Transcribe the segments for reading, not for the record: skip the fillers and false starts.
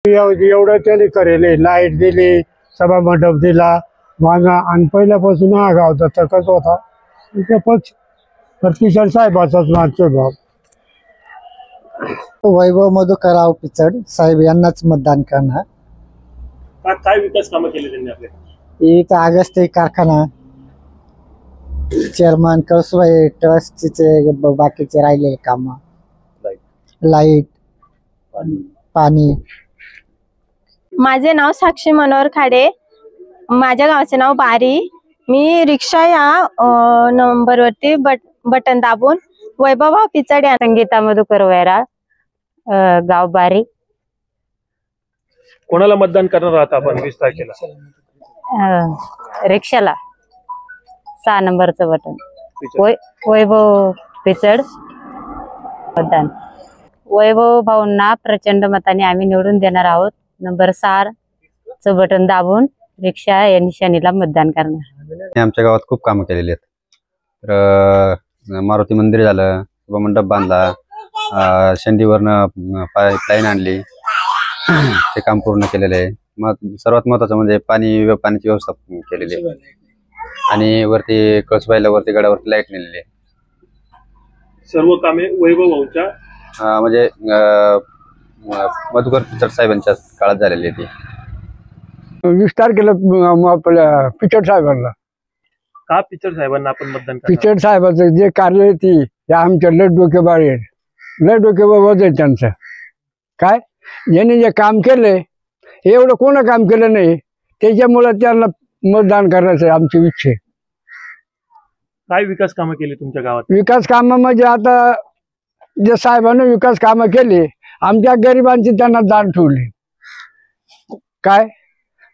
एवढं त्याने करेल, लाईट दिली, सभा मंडप दिला माझा. आणि पहिल्यापासून हा गावचा तकच होता ते पक्ष प्रतिशत साहेबाचाच मागचे भाव. वैभव मधुकरराव पिचड साहेब यांनाच मतदान करणार. काय विकास कामं केले त्यांनी आपल्या? इथं अगस्ती कारखाना, चेअरमन कळसुबाई ट्रस्टचे बाकीचे राहिलेले काम, लाईट, पाणी. माझे नाव साक्षी मनोहर खाडे, माझ्या गावाचे नाव बारी. मी रिक्षा या नंबरवरती बटन दाबून वैभव पिचड या. संगीता मधुकर वैराळ, गाव बारी. कोणाला मतदान करणार आहात आपण 20 तारखेला? रिक्षाला 6 नंबरचं बटन. वैभव पिचड मतदान. वैभव भाऊंना प्रचंड मताने आम्ही निवडून देणार आहोत. नंबर 6 चं बटन दाबून रिक्षा या निशाणीला मतदान करणार. आमच्या गावात खूप कामं केलेली आहेत. तर मारुती मंदिर झालं, मंडप बांधला, शेंडीवरनं पाईपलाईन आणली, ते काम पूर्ण केलेलं आहे. मग सर्वात महत्वाचं म्हणजे पाण्याची व्यवस्था केलेली आहे. आणि वरती कळसुबाईला वरती गडावरती लाईट नेलेली आहे. सर्व कामे वैभव भाऊच्या म्हणजे मधुकर पिचड साहेबांच्या काळात झालेली आहे ती. 20 तारखेला आपल्या पिचड साहेबांना. का पिचड साहेबांना आपण मतदान करणार? पिचड साहेबाचं जे कार्य आहे ती आमच्या लट डोकेबारी आहेत, लट डोकेबाज आहे त्यांचं. काय ज्यांनी जे काम केलंय हे एवढं कोणं काम केलं नाही, त्याच्यामुळे त्यांना मतदान करायचं आमची इच्छा. काय विकास कामं केली तुमच्या गावात? विकास कामं म्हणजे आता जे साहेबांनी विकास कामं केली, आमच्या गरिबांची त्यांना दान ठेवली. काय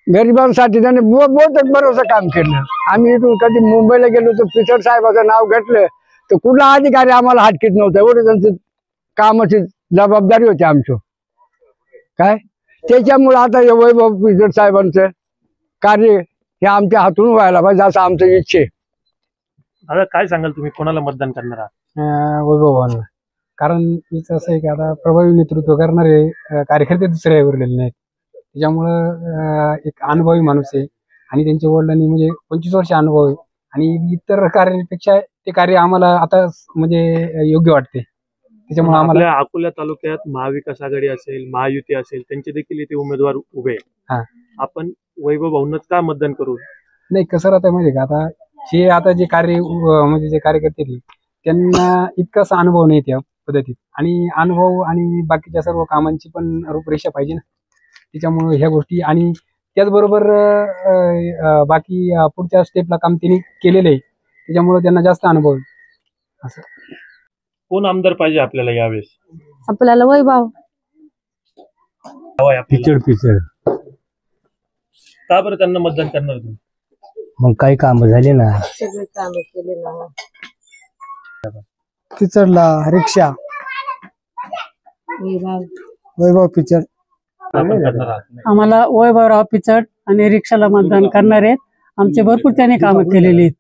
गरिबांसाठी त्यांनी बहुतेक बरंच काम केलं. आम्ही इथून कधी मुंबईला गेलो तर पिचड साहेबाचं नाव घेतलं तर कुठला अधिकारी आम्हाला हाटकीत नव्हता. एवढी त्यांची कामाची जबाबदारी होती आमची. काय त्याच्यामुळे आता हे वैभव पिचड साहेबांचं कार्य हे आमच्या हातून व्हायला पाहिजे असं आमचं इच्छा आहे. आता काय सांगाल तुम्ही, कोणाला मतदान करणार आहात? वैभवांना. कारण हिचं असं आहे की आता प्रभावी नेतृत्व करणारे कार्यकर्ते दुसरे उरलेले नाहीत. त्याच्यामुळं एक अनुभवी माणूस आहे आणि त्यांच्या वडिलांनी म्हणजे 25 वर्ष अनुभव आहे आणि इतर कार्यापेक्षा ते कार्य आम्हाला आता म्हणजे योग्य वाटते. त्याच्यामुळे आम्हाला अकोला तालुक्यात महाविकास आघाडी असेल, महायुती असेल, त्यांचे देखील इथे उमेदवार उभे आहेत. आपण वैभव भाऊंनाच का मतदान करू? नाही, कसं राहतं माहिती का, आता जे कार्य म्हणजे जे कार्यकर्ते त्यांना इतकासा अनुभव नाही त्या पद्धतीत. आणि अनुभव आणि बाकीच्या सर्व कामांची पण रूपरेषा पाहिजे ना. त्याच्यामुळे ह्या गोष्टी आणि त्याचबरोबर बाकी पुढच्या स्टेपला काम त्यांनी केलेलं आहे, त्याच्यामुळे त्यांना जास्त अनुभव असं. कोण आमदार पाहिजे आपल्याला यावेळेस? आपल्याला वैभव पिचड का बरं त्यांना मतदान करणार तुम्ही? मग काही काम झाले ना, सगळे काम केले ना. पिचडला रिक्षा वैभव पिचड. आपण करणार आहात? आम्हाला वैभवराव पिचड आणि रिक्षाला मतदान करणार आहेत. आमचे भरपूर त्याने कामं केलेली आहेत.